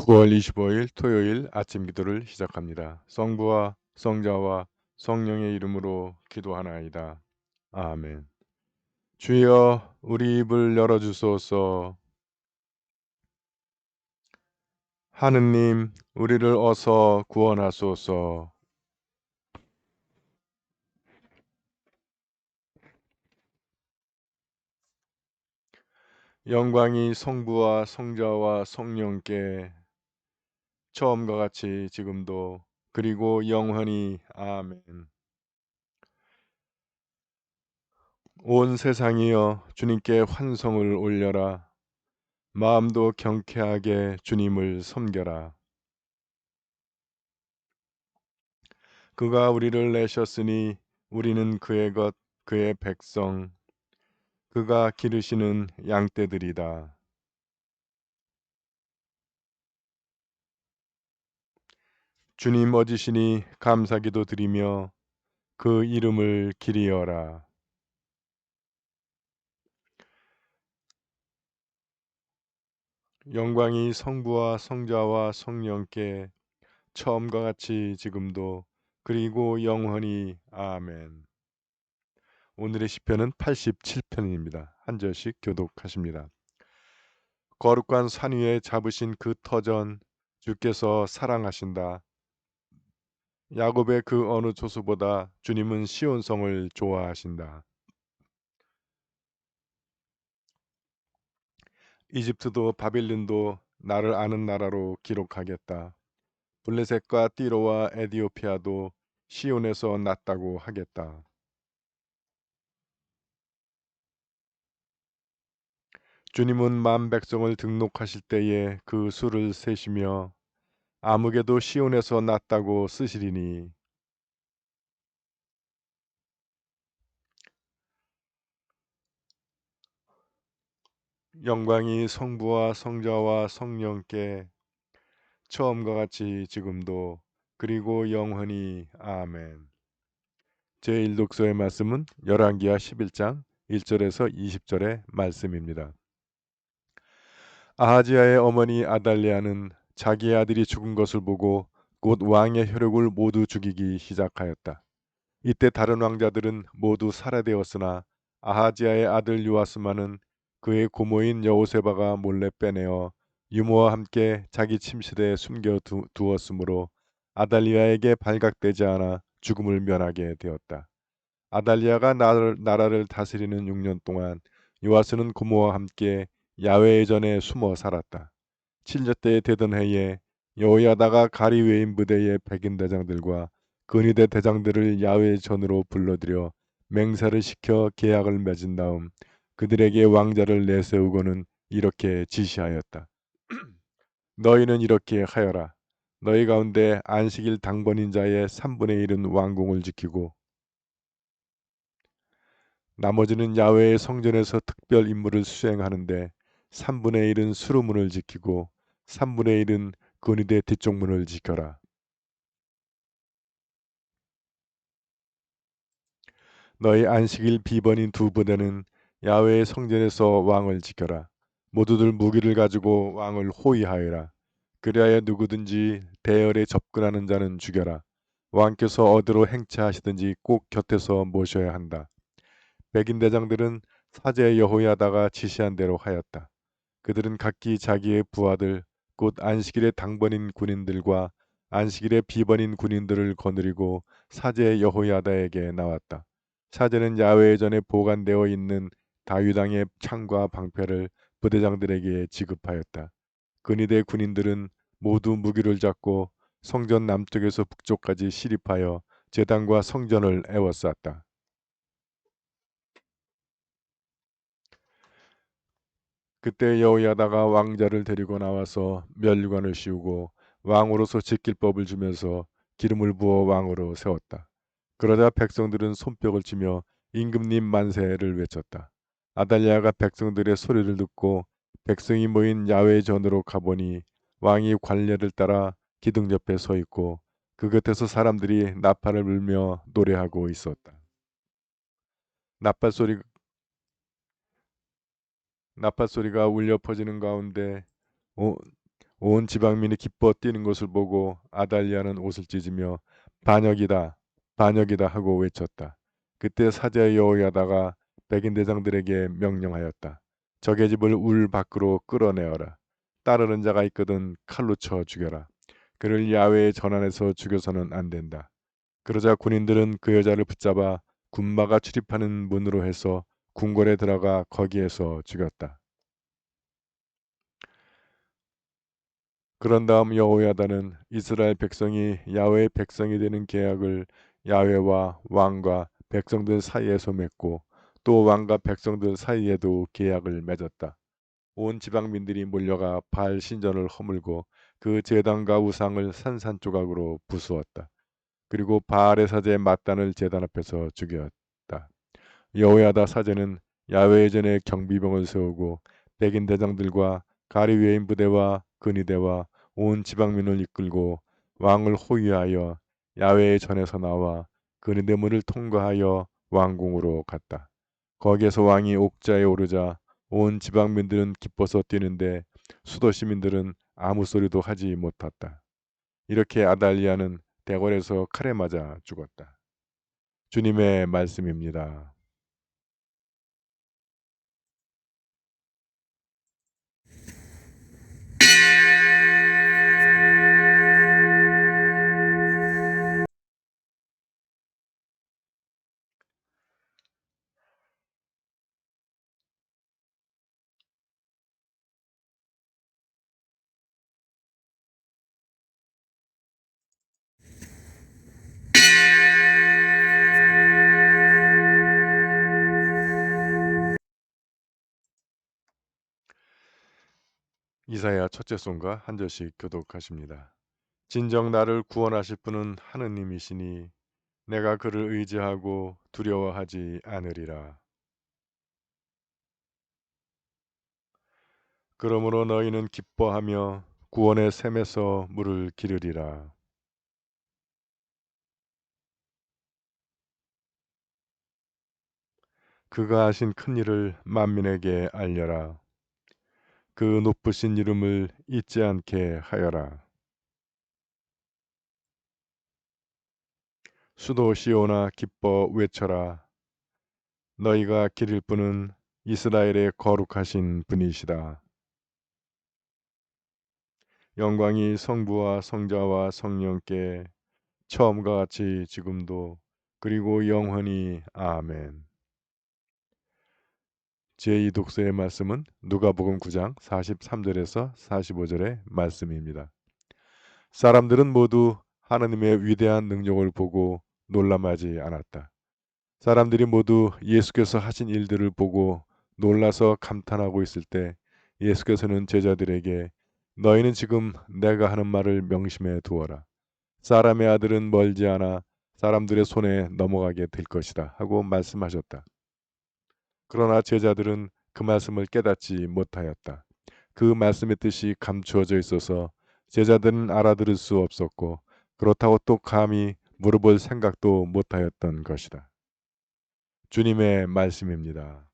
9월 25일 토요일 아침 기도를 시작합니다. 성부와 성자와 성령의 이름으로 기도하나이다. 아멘. 주여 우리 입을 열어주소서. 하느님 우리를 어서 구원하소서. 영광이 성부와 성자와 성령께 처음과 같이 지금도 그리고 영원히 아멘. 온 세상이여 주님께 환성을 올려라. 마음도 경쾌하게 주님을 섬겨라. 그가 우리를 내셨으니 우리는 그의 것, 그의 백성, 그가 기르시는 양떼들이다. 주님 어지시니 감사기도 드리며 그 이름을 기리어라. 영광이 성부와 성자와 성령께 처음과 같이 지금도 그리고 영원히 아멘. 오늘의 시편은 87편입니다. 한 절씩 교독하십니다. 거룩한 산 위에 잡으신 그 터전 주께서 사랑하신다. 야곱의 그 어느 조수보다 주님은 시온성을 좋아하신다. 이집트도 바빌론도 나를 아는 나라로 기록하겠다. 블레셋과 띠로와 에디오피아도 시온에서 났다고 하겠다. 주님은 만 백성을 등록하실 때에 그 수를 세시며 아무개도 시온에서 났다고 쓰시리니 영광이 성부와 성자와 성령께 처음과 같이 지금도 그리고 영원히 아멘. 제1독서의 말씀은 열왕기하 11장 1절에서 20절의 말씀입니다. 아하지야의 어머니 아달리아는 자기의 아들이 죽은 것을 보고 곧 왕의 혈육을 모두 죽이기 시작하였다. 이때 다른 왕자들은 모두 살해되었으나 아하지야의 아들 요아스만은 그의 고모인 여호세바가 몰래 빼내어 유모와 함께 자기 침실에 숨겨 두었으므로 아달리아에게 발각되지 않아 죽음을 면하게 되었다. 아달리아가 나라를 다스리는 6년 동안 요아스는 고모와 함께 야훼의 전에 숨어 살았다. 7년 되던 해에 여호야다가 가리 외인 부대의 백인 대장들과 근위대 대장들을 야훼의 전으로 불러들여 맹세를 시켜 계약을 맺은 다음 그들에게 왕자를 내세우고는 이렇게 지시하였다. 너희는 이렇게 하여라. 너희 가운데 안식일 당번인 자의 3분의 1은 왕궁을 지키고 나머지는 야훼의 성전에서 특별 임무를 수행하는데 3분의 1은 수루문을 지키고 3분의 1은 근위대 뒷쪽문을 지켜라. 너희 안식일 비번인 2부대는 야훼의 성전에서 왕을 지켜라. 모두들 무기를 가지고 왕을 호위하여라. 그리하여 누구든지 대열에 접근하는 자는 죽여라. 왕께서 어디로 행차하시든지 꼭 곁에서 모셔야 한다. 백인 대장들은 사제 여호야다가 지시한 대로 하였다. 그들은 각기 자기의 부하들 곧 안식일의 당번인 군인들과 안식일의 비번인 군인들을 거느리고 사제 여호야다에게 나왔다. 사제는 야훼의 전에 보관되어 있는 다윗왕의 창과 방패를 부대장들에게 지급하였다. 근위대 군인들은 모두 무기를 잡고 성전 남쪽에서 북쪽까지 시립하여 제단과 성전을 에워쌌다. 그때 여호야다가 왕자를 데리고 나와서 면류관을 씌우고 왕으로서 지킬 법을 주면서 기름을 부어 왕으로 세웠다. 그러자 백성들은 손뼉을 치며 임금님 만세를 외쳤다. 아달랴가 백성들의 소리를 듣고 백성이 모인 야훼 전으로 가보니 왕이 관례를 따라 기둥 옆에 서 있고 그 곁에서 사람들이 나팔을 불며 노래하고 있었다. 나팔 소리가 울려 퍼지는 가운데 온 지방민이 기뻐 뛰는 것을 보고 아달리아는 옷을 찢으며 반역이다, 반역이다 하고 외쳤다. 그때 사제 여호야다가 백인 대장들에게 명령하였다. 적의 집을 울 밖으로 끌어내어라. 따르는 자가 있거든 칼로 쳐 죽여라. 그를 야외의 전안에서 죽여서는 안 된다. 그러자 군인들은 그 여자를 붙잡아 군마가 출입하는 문으로 해서 궁궐에 들어가 거기에서 죽였다. 그런 다음 여호야다는 이스라엘 백성이 야훼의 백성이 되는 계약을 야훼와 왕과 백성들 사이에서 맺고 또 왕과 백성들 사이에도 계약을 맺었다. 온 지방민들이 몰려가 바알 신전을 허물고 그 제단과 우상을 산산조각으로 부수었다. 그리고 바알의 사제 mat단을 제단 앞에서 죽였다. 여호야다 사제는 야훼의 전에 경비병을 세우고 백인 대장들과 가리 외인 부대와 근위대와 온 지방민을 이끌고 왕을 호위하여 야훼의 전에서 나와 근위대 문을 통과하여 왕궁으로 갔다. 거기에서 왕이 옥자에 오르자 온 지방민들은 기뻐서 뛰는데 수도 시민들은 아무 소리도 하지 못했다. 이렇게 아달리아는 대궐에서 칼에 맞아 죽었다. 주님의 말씀입니다. 이사야 첫째 송가 한 절씩 교독하십니다. 진정 나를 구원하실 분은 하느님이시니 내가 그를 의지하고 두려워하지 않으리라. 그러므로 너희는 기뻐하며 구원의 샘에서 물을 기르리라. 그가 하신 큰 일을 만민에게 알려라. 그 높으신 이름을 잊지 않게 하여라. 수도 시온아 기뻐 외쳐라. 너희가 기릴 분은 이스라엘의 거룩하신 분이시다. 영광이 성부와 성자와 성령께 처음과 같이 지금도 그리고 영원히 아멘. 제2 독서의 말씀은 누가복음 9장 43절에서 45절의 말씀입니다. 사람들은 모두 하나님의 위대한 능력을 보고 놀람하지 않았다. 사람들이 모두 예수께서 하신 일들을 보고 놀라서 감탄하고 있을 때 예수께서는 제자들에게 너희는 지금 내가 하는 말을 명심해 두어라. 사람의 아들은 멀지 않아 사람들의 손에 넘어가게 될 것이다 하고 말씀하셨다. 그러나 제자들은 그 말씀을 깨닫지 못하였다. 그 말씀의 뜻이 감추어져 있어서 제자들은 알아들을 수 없었고 그렇다고 또 감히 물어볼 생각도 못하였던 것이다. 주님의 말씀입니다.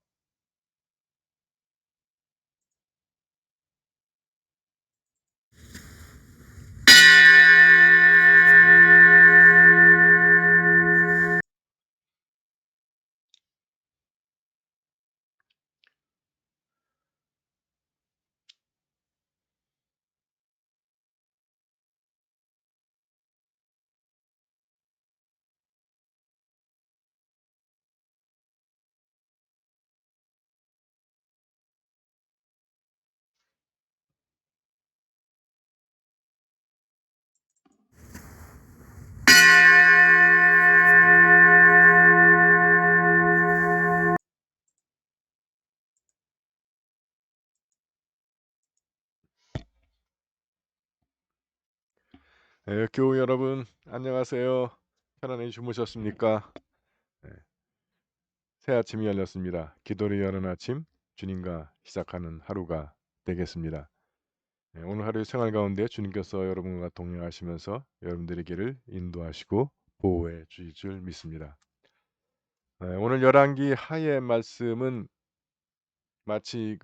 교우 여러분 안녕하세요. 편안히 주무셨습니까? 네, 새 아침이 열렸습니다. 기도를 여는 아침 주님과 시작하는 하루가 되겠습니다. 오늘 하루의 생활 가운데 주님께서 여러분과 동행하시면서 여러분들의 길을 인도하시고 보호해 주실 줄 믿습니다. 오늘 열왕기 하의 말씀은 마치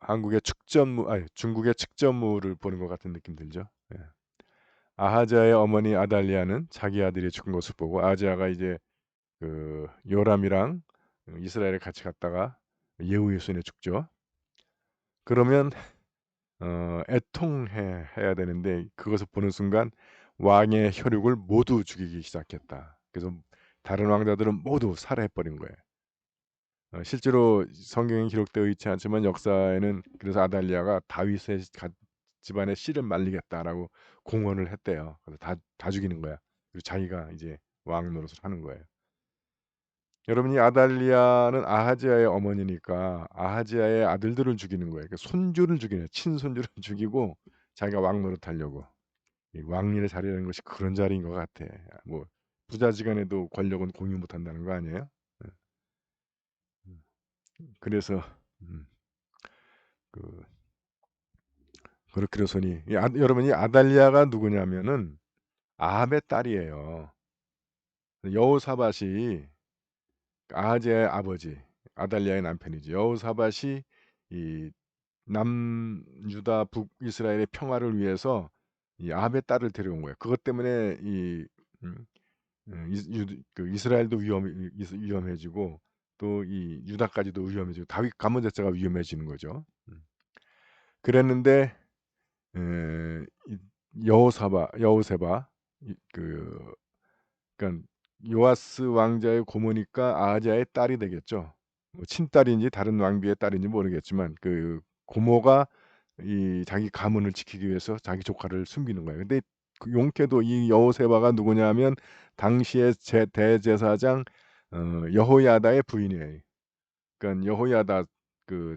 한국의 축전무 아니 중국의 측전무를 보는 것 같은 느낌 들죠. 예. 아하지야의 어머니 아달리아는 자기 아들이 죽은 것을 보고 아하지야가 이제 그 요람이랑 이스라엘에 같이 갔다가 예후의 손에 죽죠. 그러면 애통해 해야 되는데 그것을 보는 순간 왕의 혈육을 모두 죽이기 시작했다. 그래서 다른 왕자들은 모두 살해해 버린 거예요. 실제로 성경에 기록되어 있지 않지만 역사에는 그래서 아달리아가 다윗의 집안의 씨를 말리겠다라고 공언을 했대요. 그래서 다 죽이는 거야. 그리고 자기가 이제 왕 노릇을 하는 거예요. 여러분 이 아달리아는 아하지야의 어머니니까 아하지야의 아들들을 죽이는 거예요. 그러니까 손주를 죽이는 친손주를 죽이고 자기가 왕 노릇하려고. 이 왕년의 자리라는 것이 그런 자리인 것 같아. 뭐 부자지간에도 권력은 공유 못한다는 거 아니에요? 예. 음. 그래서 음, 그 그렇게 되서니 여러분 이 아달리아가 누구냐면은 아합의 딸이에요. 여호사밧이 아하지야의 아버지, 아달리아의 남편이지. 여호사밧이 이 남유다 북이스라엘의 평화를 위해서 이 아합의 딸을 데려온 거예요. 그것 때문에 이 음, 이스라엘도 위험해지고 또 이 유다까지도 위험해지고 다윗 가문 자체가 위험해지는 거죠. 그랬는데 이 여호세바 그러니까 요아스 왕자의 고모니까 아하지야의 딸이 되겠죠. 뭐 친딸인지 다른 왕비의 딸인지 모르겠지만 그 고모가 이 자기 가문을 지키기 위해서 자기 조카를 숨기는 거예요. 근데 그 용케도 이 여호세바가 누구냐면 당시의 대제사장 여호야다의 부인이에요. 그러니까 여호야다 그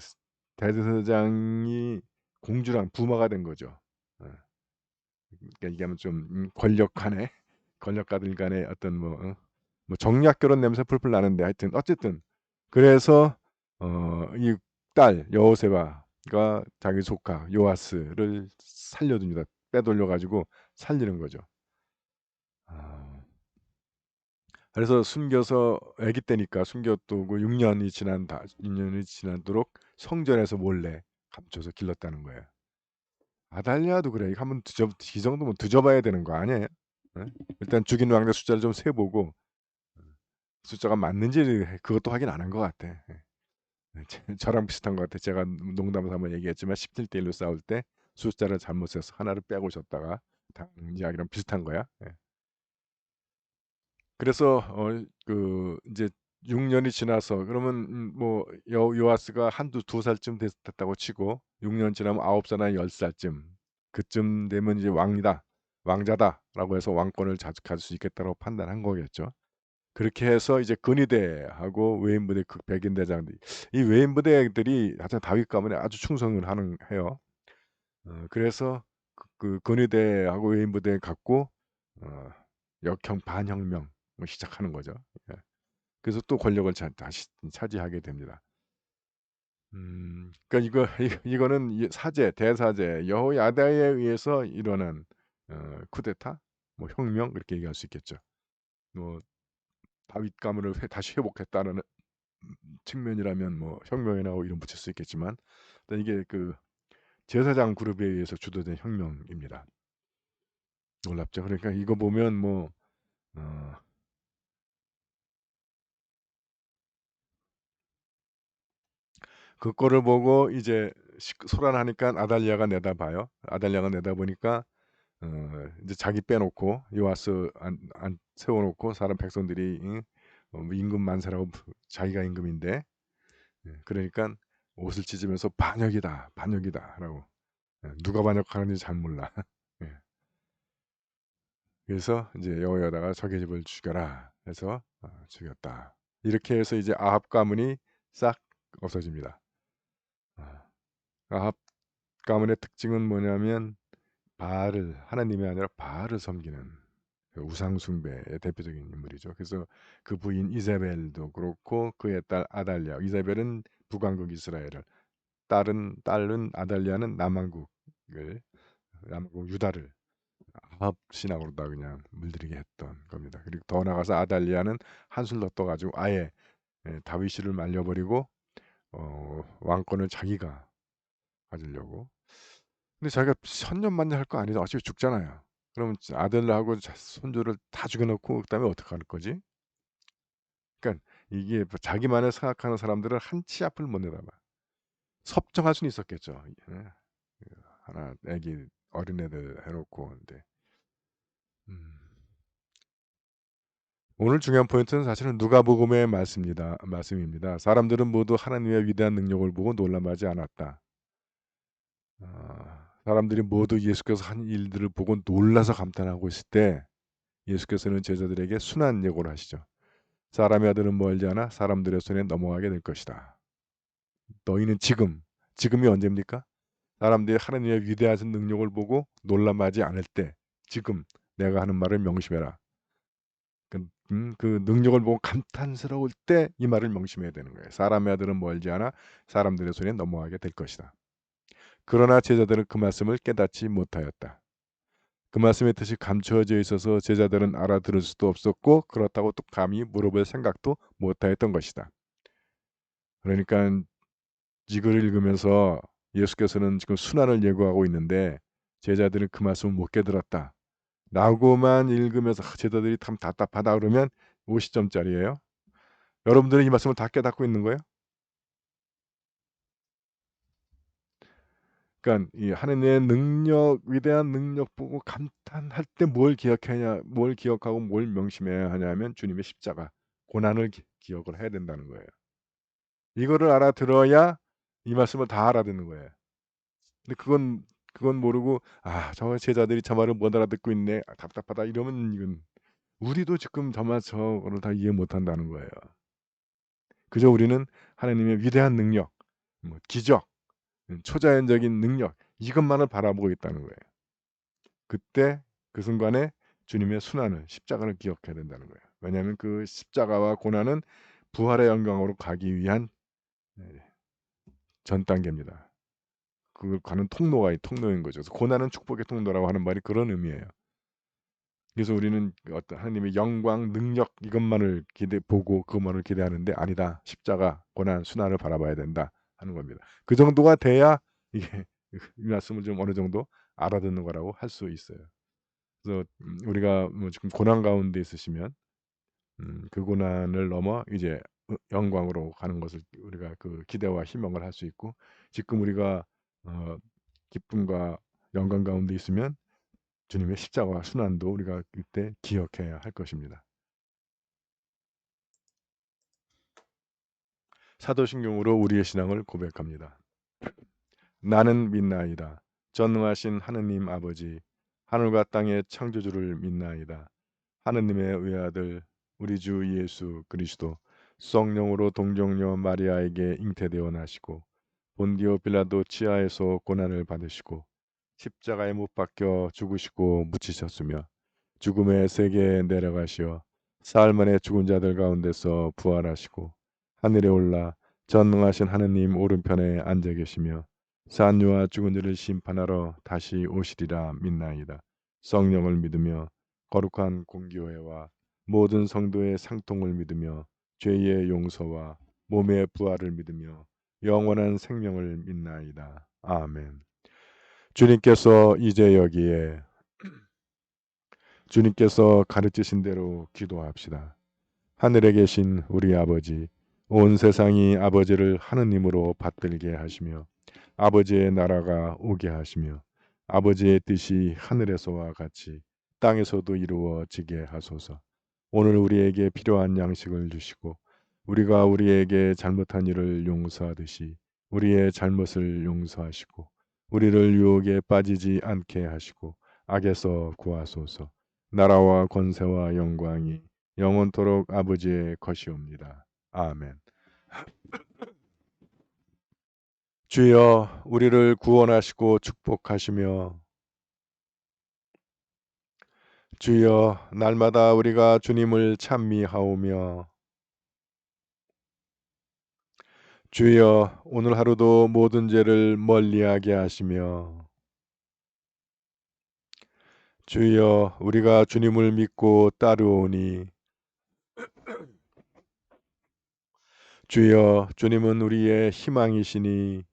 대제사장이 공주랑 부모가 된 거죠. 어. 그러니까 이게 하면 좀 권력 간의 권력가들 간의 어떤 뭐 정략 결혼 냄새 풀풀 나는데 하여튼 어쨌든 그래서 이 딸 여호세바가 자기 조카 요아스를 살려줍니다. 빼돌려 가지고 살리는 거죠. 아. 그래서 숨겨서 아기 때니까 숨겨두고 6년이 지나도록 성전에서 몰래 감춰서 길렀다는 거예요. 아달리아도 그래. 이거 한번 이 정도면 뒤져봐야 되는 거 아니에요? 예? 일단 죽인 왕자 숫자를 좀 세보고 숫자가 맞는지 그것도 확인 안 한 것 같아. 예. 저랑 비슷한 것 같아. 제가 농담으로 한번 얘기했지만 17대 1로 싸울 때 숫자를 잘못 세서 하나를 빼고 졌다가 당한 이야기랑 비슷한 거야. 예. 그래서 그 이제 6년이 지나서 그러면 뭐 요아스가 한두 두 살쯤 됐다고 치고 6년 지나면 9살, 10살쯤 그쯤 되면 이제 왕자다라고 해서 왕권을 가질 수 있겠다고 판단한 거겠죠. 그렇게 해서 이제 근위대하고 외인부대 그 백인 대장들이 이 외인부대들이 하여튼 다윗 가문에 아주 충성을 해요. 그래서 그 근위대하고 외인부대 갖고 어, 역형 반혁명 뭐 시작하는 거죠. 예. 그래서 또 권력을 다시 차지하게 됩니다. 그러니까 이거는 사제, 대사제, 여호야다에 의해서 일어난 쿠데타, 뭐 혁명 이렇게 얘기할 수 있겠죠. 뭐 다윗 가문을 다시 회복했다는 측면이라면 뭐 혁명이나 이름 붙일 수 있겠지만 일단 이게 그 제사장 그룹에 의해서 주도된 혁명입니다. 놀랍죠. 그러니까 이거 보면 뭐 어, 그거를 보고 이제 소란하니까 아달리아가 내다봐요. 아달리아가 내다보니까 이제 자기 빼놓고 요아스 안 세워놓고 사람 백성들이 뭐 임금 만세라고 자기가 임금인데 그러니까 옷을 찢으면서 반역이다, 반역이다라고 누가 반역하는지 잘 몰라. 예. 그래서 이제 여호야다가 적의 집을 죽여라 해서 죽였다. 이렇게 해서 이제 아합 가문이 싹 없어집니다. 아, 아합 가문의 특징은 뭐냐면 바알을 하나님이 아니라 바알을 섬기는 그 우상 숭배의 대표적인 인물이죠. 그래서 그 부인 이세벨도 그렇고 그의 딸 아달랴. 이세벨은 북왕국 이스라엘을 딸은 아달랴는 남왕국 유다를 아합 신앙으로 다 그냥 물들이게 했던 겁니다. 그리고 더 나아가서 아달리아는 한술 더 떠가지고 아예 다윗을 말려버리고 왕권을 자기가 가지려고. 근데 자기가 천년만년 할 거 아니죠. 어차피 죽잖아요. 그럼 아들하고 손주를 다 죽여놓고 그다음에 어떡할 거지? 그러니까 이게 뭐 자기만을 생각하는 사람들은 한 치 앞을 못 내다봐. 섭정할 수는 있었겠죠. 예. 하나 애기 어린애들 해 놓고 근데 음. 오늘 중요한 포인트는 사실은 누가복음의 말씀입니다. 사람들은 모두 하나님의 위대한 능력을 보고 놀라지 않았다. 사람들이 모두 예수께서 한 일들을 보고 놀라서 감탄하고 있을 때 예수께서는 제자들에게 순한 예고를 하시죠. 사람의 아들은 멀지 않아 사람들의 손에 넘어가게 될 것이다. 너희는 지금이 언제입니까? 사람들이 하나님의 위대하신 능력을 보고 놀라지 않을 때, 지금 내가 하는 말을 명심해라. 그 능력을 보고 감탄스러울 때 이 말을 명심해야 되는 거예요. 사람의 아들은 멀지 않아 사람들의 손에 넘어가게 될 것이다. 그러나 제자들은 그 말씀을 깨닫지 못하였다. 그 말씀의 뜻이 감추어져 있어서 제자들은 알아들을 수도 없었고 그렇다고 또 감히 물어볼 생각도 못하였던 것이다. 그러니까 이걸 읽으면서 예수께서는 지금 순환을 예고하고 있는데 제자들은 그 말씀을 못 깨달았다. 라고만 읽으면서 제자들이 참 답답하다 그러면 50점짜리예요. 여러분들은 이 말씀을 다 깨닫고 있는 거예요? 그러니까 이 하느님의 능력, 위대한 능력 보고 감탄할 때 뭘 기억하고 뭘 명심해야 하냐면 주님의 십자가, 고난을 기억을 해야 된다는 거예요. 이거를 알아들어야 이 말씀을 다 알아듣는 거예요. 근데 그건 모르고 '아 저 제자들이 저 말을 못 알아듣고 있네. 아 답답하다.' 이러면 이건 우리도 지금 저거를 다 이해 못 한다는 거예요. 그저 우리는 하나님의 위대한 능력, 뭐 기적, 초자연적인 능력 이것만을 바라보고 있다는 거예요. 그때 그 순간에 주님의 순환을 십자가를 기억해야 된다는 거예요. 왜냐하면 그 십자가와 고난은 부활의 영광으로 가기 위한 네, 전 단계입니다. 그걸 가는 통로인 거죠. 그래서 고난은 축복의 통로라고 하는 말이 그런 의미예요. 그래서 우리는 어떤 하나님의 영광, 능력 이것만을 보고 그것만을 기대하는데 아니다. 십자가, 고난, 순환을 바라봐야 된다 하는 겁니다. 그 정도가 돼야 이게 이 말씀을 좀 어느 정도 알아듣는 거라고 할 수 있어요. 그래서 우리가 뭐 지금 고난 가운데 있으시면 그 고난을 넘어 이제 영광으로 가는 것을 우리가 그 기대와 희망을 할 수 있고 지금 우리가 어 기쁨과 영광 가운데 있으면 주님의 십자가와 순환도 우리가 그때 기억해야 할 것입니다. 사도신경으로 우리의 신앙을 고백합니다. 나는 믿나이다. 전능하신 하느님 아버지, 하늘과 땅의 창조주를 믿나이다. 하느님의 외아들 우리 주 예수 그리스도 성령으로 동정녀 마리아에게 잉태되어 나시고 본디오 빌라도 치하에서 고난을 받으시고 십자가에 못 박혀 죽으시고 묻히셨으며 죽음의 세계에 내려가시어 사흘 만에 죽은 자들 가운데서 부활하시고 하늘에 올라 전능하신 하느님 오른편에 앉아 계시며 산유와 죽은 자를 심판하러 다시 오시리라 믿나이다. 성령을 믿으며 거룩한 공교회와 모든 성도의 상통을 믿으며 죄의 용서와 몸의 부활을 믿으며 영원한 생명을 믿나이다. 아멘. 주님께서 이제 여기에 주님께서 가르치신 대로 기도합시다. 하늘에 계신 우리 아버지, 온 세상이 아버지를 하느님으로 받들게 하시며 아버지의 나라가 오게 하시며 아버지의 뜻이 하늘에서와 같이 땅에서도 이루어지게 하소서. 오늘 우리에게 필요한 양식을 주시고 우리가 우리에게 잘못한 일을 용서하듯이 우리의 잘못을 용서하시고 우리를 유혹에 빠지지 않게 하시고 악에서 구하소서. 나라와 권세와 영광이 영원토록 아버지의 것이옵니다. 아멘. 주여 우리를 구원하시고 축복하시며 주여 날마다 우리가 주님을 찬미하오며 주여 오늘 하루도 모든 죄를 멀리하게 하시며 주여 우리가 주님을 믿고 따르오니 주여, 주님은 우리의 희망이시니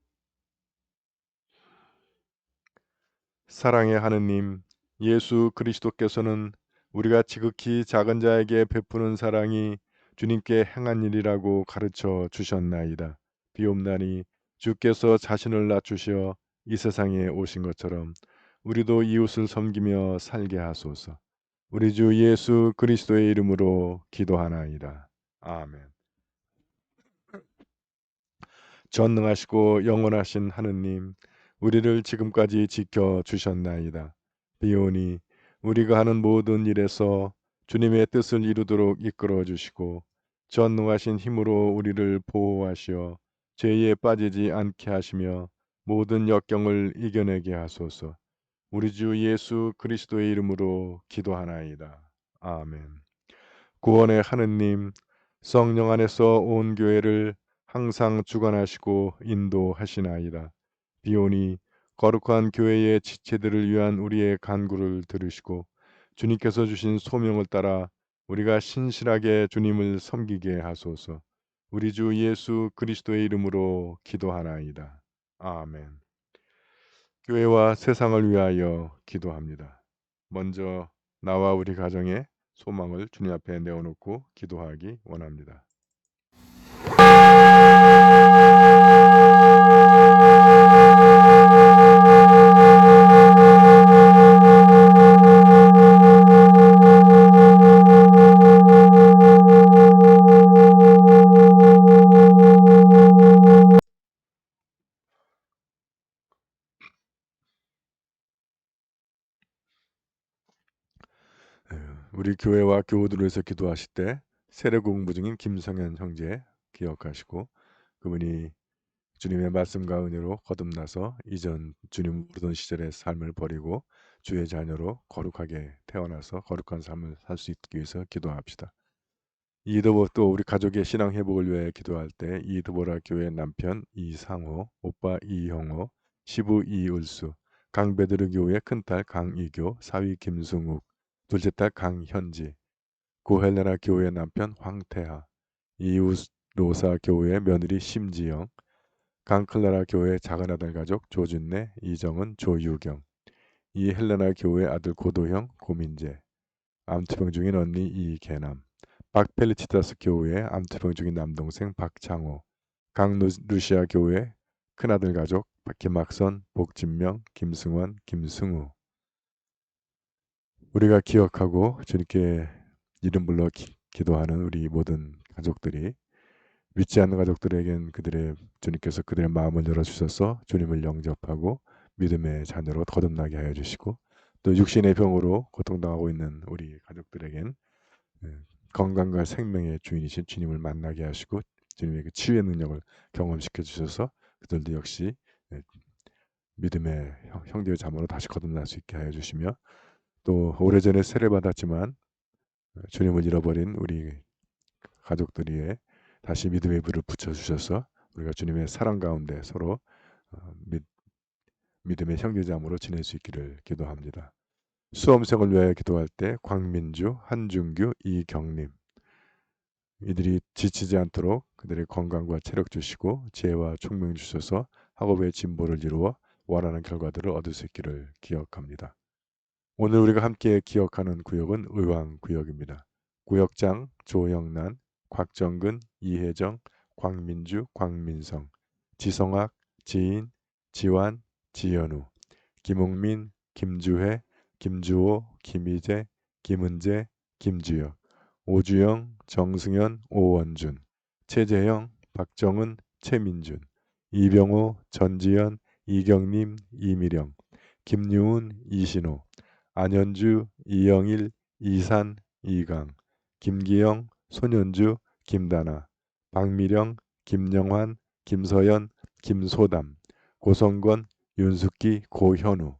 사랑의 하느님, 예수 그리스도께서는 우리가 지극히 작은 자에게 베푸는 사랑이 주님께 행한 일이라고 가르쳐 주셨나이다. 비옵나니 주께서 자신을 낮추시어 이 세상에 오신 것처럼 우리도 이웃을 섬기며 살게 하소서. 우리 주 예수 그리스도의 이름으로 기도하나이다. 아멘. 전능하시고 영원하신 하느님, 우리를 지금까지 지켜 주셨나이다. 비오니 우리가 하는 모든 일에서 주님의 뜻을 이루도록 이끌어 주시고 전능하신 힘으로 우리를 보호하시어 죄에 빠지지 않게 하시며 모든 역경을 이겨내게 하소서. 우리 주 예수 그리스도의 이름으로 기도하나이다. 아멘. 구원의 하느님, 성령 안에서 온 교회를 항상 주관하시고 인도하시나이다. 비오니 거룩한 교회의 지체들을 위한 우리의 간구를 들으시고 주님께서 주신 소명을 따라 우리가 신실하게 주님을 섬기게 하소서. 우리 주 예수 그리스도의 이름으로 기도하나이다. 아멘. 교회와 세상을 위하여 기도합니다. 먼저 나와 우리 가정의 소망을 주님 앞에 내어놓고 기도하기 원합니다. 우리 교회와 교우들을 위해서 기도하실 때 세례 공부 중인 김성현 형제 기억하시고 그분이 주님의 말씀과 은혜로 거듭나서 이전 주님 모르던 시절의 삶을 버리고 주의 자녀로 거룩하게 태어나서 거룩한 삶을 살 수 있기 위해서 기도합시다. 또 우리 가족의 신앙 회복을 위해 기도할 때 이드보라 교회 남편 이상호, 오빠 이형호, 시부 이을수, 강베드르 교회 큰딸 강이교, 사위 김승욱, 둘째 딸 강현지, 고헬레나 교회 남편 황태하, 이웃로사 교회 며느리 심지영, 강클라라 교회 작은 아들 가족 조준래, 이정은, 조유경, 이헬레나 교회 아들 고도형, 고민재, 암투병 중인 언니 이계남, 박펠리치다스 교회 암투병 중인 남동생 박창호, 강루시아 교회 큰아들 가족 김학선, 복진명, 김승원, 김승우. 우리가 기억하고 주님께 이름 불러 기도하는 우리 모든 가족들이 믿지 않는 가족들에겐 주님께서 그들의 마음을 열어주셔서 주님을 영접하고 믿음의 자녀로 거듭나게 하여 주시고 또 육신의 병으로 고통당하고 있는 우리 가족들에겐 건강과 생명의 주인이신 주님을 만나게 하시고 주님의 그 치유의 능력을 경험시켜 주셔서 그들도 역시 믿음의 형제의 자매로 다시 거듭날 수 있게 하여 주시며 또 오래전에 세례받았지만 주님을 잃어버린 우리 가족들이 다시 믿음의 불을 붙여주셔서 우리가 주님의 사랑 가운데 서로 믿음의 형제자매로 지낼 수 있기를 기도합니다. 수험생을 위하여 기도할 때 광민주, 한준규, 이경림 이들이 지치지 않도록 그들의 건강과 체력 주시고 지혜와 총명 주셔서 학업의 진보를 이루어 원하는 결과들을 얻을 수 있기를 기억합니다. 오늘 우리가 함께 기억하는 구역은 의왕구역입니다. 구역장 조영란, 곽정근, 이혜정, 광민주, 광민성, 지성학, 지인, 지완, 지연우, 김웅민, 김주혜, 김주호, 김희재, 김은재, 김주혁, 오주영, 정승현, 오원준, 최재형, 박정은, 최민준, 이병호, 전지현, 이경림, 이미령, 김유은, 이신호, 안현주, 이영일, 이산, 이강, 김기영, 손현주, 김다나, 박미령, 김영환, 김서연, 김소담, 고성건, 윤숙기, 고현우.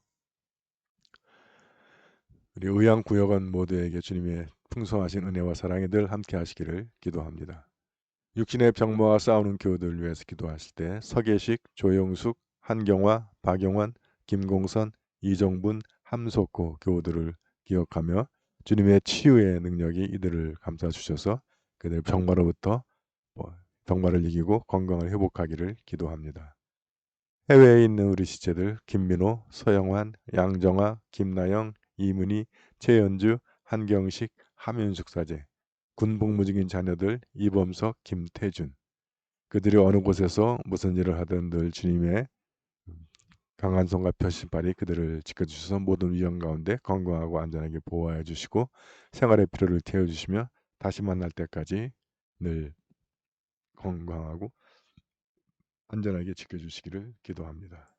우리 의왕구역원 모두에게 주님의 풍성하신 은혜와 사랑이 늘 함께 하시기를 기도합니다. 육신의 병마와 싸우는 교우들을 위해서 기도하실 때 서계식, 조영숙, 한경화, 박영환, 김공선, 이정분, 함석호 교우들을 기억하며 주님의 치유의 능력이 이들을 감싸 주셔서 그들 병마로부터 병마를 이기고 건강을 회복하기를 기도합니다. 해외에 있는 우리 지체들 김민호, 서영환, 양정아, 김나영, 이문희, 최연주, 한경식, 함윤숙 사제, 군복무 중인 자녀들 이범석, 김태준, 그들이 어느 곳에서 무슨 일을 하든 늘 주님의 강한 손과 펴신발이 그들을 지켜주셔서 모든 위험 가운데 건강하고 안전하게 보호하여 주시고 생활의 필요를 태워주시며 다시 만날 때까지 늘 건강하고 안전하게 지켜주시기를 기도합니다.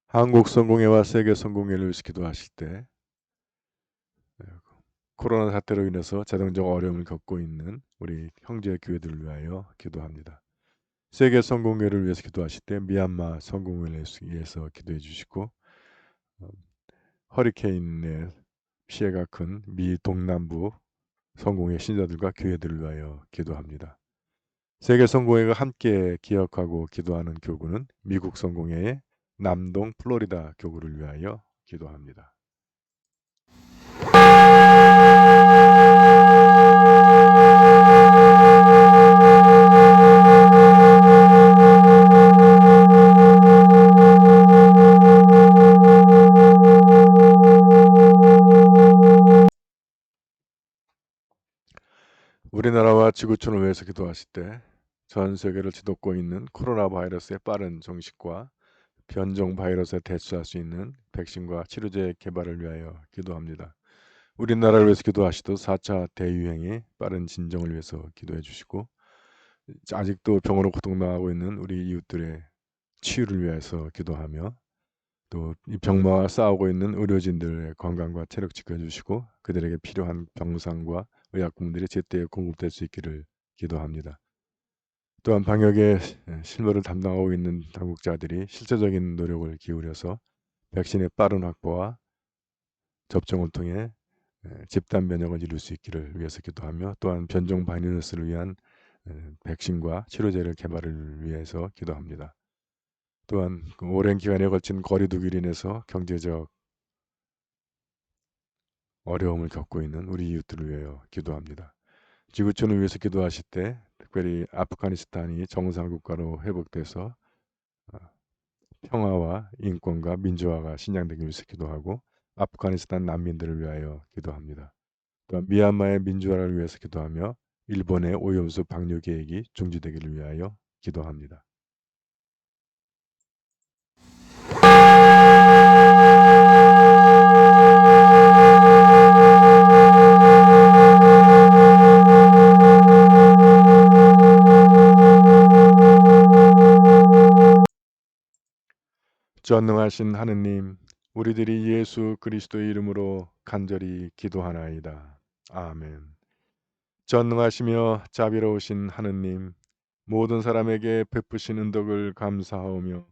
한국 성공회와 세계 성공회를 위해서 기도하실 때 코로나 사태로 인해서 재정적 어려움을 겪고 있는 우리 형제 교회들을 위하여 기도합니다. 세계 성공회를 위해서 기도하실 때 미얀마 성공회를 위해서 기도해 주시고 허리케인의 피해가 큰 미 동남부 성공회 신자들과 교회들을 위하여 기도합니다. 세계 성공회가 함께 기억하고 기도하는 교구는 미국 성공회의 남동 플로리다 교구를 위하여 기도합니다. 우리나라와 지구촌을 위해서 기도하실 때 전 세계를 뒤덮고 있는 코로나 바이러스의 빠른 종식과 변종 바이러스에 대처할 수 있는 백신과 치료제 개발을 위하여 기도합니다. 우리나라를 위해서 기도하시듯 4차 대유행의 빠른 진정을 위해서 기도해 주시고 아직도 병으로 고통당하고 있는 우리 이웃들의 치유를 위해서 기도하며 또 이 병마와 싸우고 있는 의료진들의 건강과 체력 지켜주시고 그들에게 필요한 병상과 의약품들이 제때에 공급될 수 있기를 기도합니다. 또한 방역의 실무를 담당하고 있는 당국자들이 실제적인 노력을 기울여서 백신의 빠른 확보와 접종을 통해 집단 면역을 이룰 수 있기를 위해서 기도하며 또한 변종 바이러스를 위한 백신과 치료제를 개발을 위해서 기도합니다. 또한 오랜 기간에 걸친 거리 두기로 인해서 경제적 어려움을 겪고 있는 우리 이웃들을 위하여 기도합니다. 지구촌을 위해서 기도하실 때 특별히 아프가니스탄이 정상국가로 회복돼서 평화와 인권과 민주화가 신장되기 위해서 기도하고 아프가니스탄 난민들을 위하여 기도합니다. 또한 미얀마의 민주화를 위해서 기도하며 일본의 오염수 방류 계획이 중지되기를 위하여 기도합니다. 전능하신 하느님, 우리들이 예수 그리스도의 이름으로 간절히 기도하나이다. 아멘. 전능하시며 자비로우신 하느님, 모든 사람에게 베푸신 은덕을 감사하오며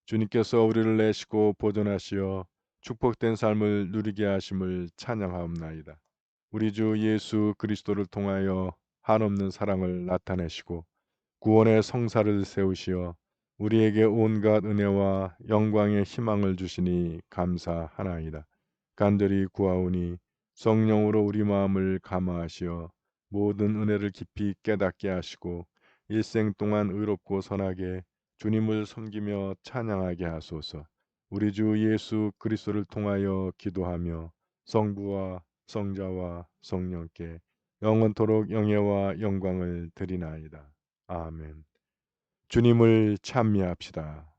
주님께서 우리를 내시고 보존하시어 축복된 삶을 누리게 하심을 찬양하옵나이다. 우리 주 예수 그리스도를 통하여 한없는 사랑을 나타내시고 구원의 성사를 세우시어 우리에게 온갖 은혜와 영광의 희망을 주시니 감사하나이다. 간절히 구하오니 성령으로 우리 마음을 감화하시어 모든 은혜를 깊이 깨닫게 하시고 일생 동안 의롭고 선하게 주님을 섬기며 찬양하게 하소서. 우리 주 예수 그리스도를 통하여 기도하며 성부와 성자와 성령께 영원토록 영예와 영광을 드리나이다. 아멘. 주님을 찬미합시다.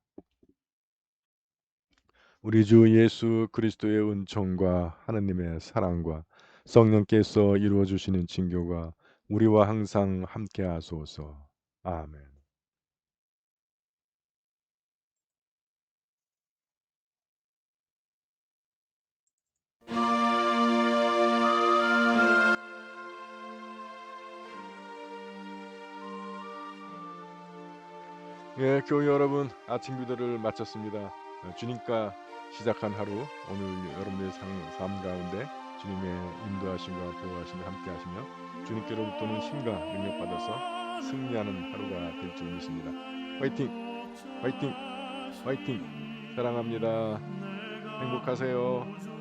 우리 주 예수 그리스도의 은총과 하느님의 사랑과 성령께서 이루어 주시는 징교가 우리와 항상 함께 하소서. 아멘. 예, 교회 여러분, 아침 기도를 마쳤습니다. 주님과 시작한 하루, 오늘 여러분의 삶 가운데 주님의 인도하심과 보호하심을 함께 하시며 주님께로부터는 힘과 능력 받아서 승리하는 하루가 될 줄 믿습니다. 화이팅! 화이팅! 화이팅! 사랑합니다. 행복하세요.